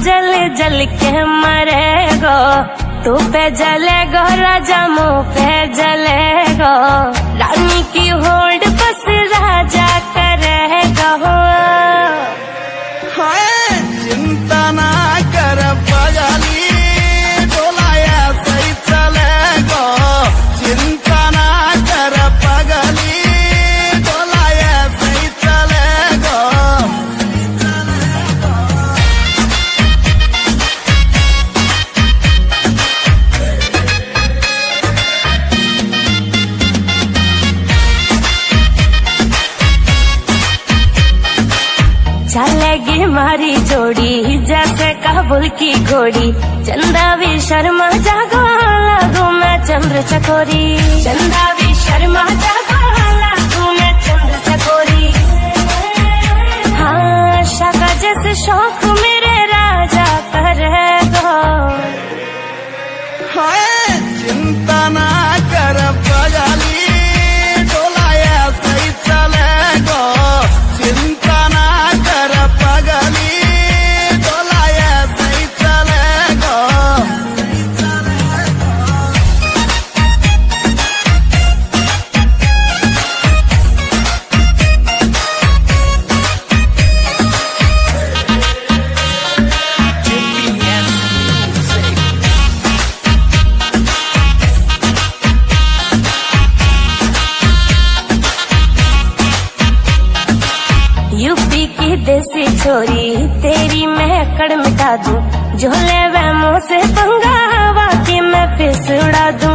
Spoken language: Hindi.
जल जल के मरेगो, तू पे जलेगो राजा मुँह पे जलेगो, रानी की होल्ड बस राजा करेगा। चिंता ना कर पगली, डोलाया सही चलेगो, चिंता ना कर पगली, डोलाया सही चलेगो। चलेगी मारी जोड़ी जैसे काबुल की घोड़ी, चंदा भी शर्मा जागो लागू मैं चंद्र चकोरी, चंदा भी शर्मा जागो लागू मैं चंद्र चकोरी। हाँ शाका जैसे शौक मेरे राजा करेगो। चिंता ना कर पगली, डोलाया सही चलेगो, चिंता ना कर पगली, डोलाया सही चलेगो। यूपी की देसी छोरी तेरी मैं अकड़ मिटा दूं, झोले वह मुँह से पंगा हवा की मैं फिस उड़ा दूं।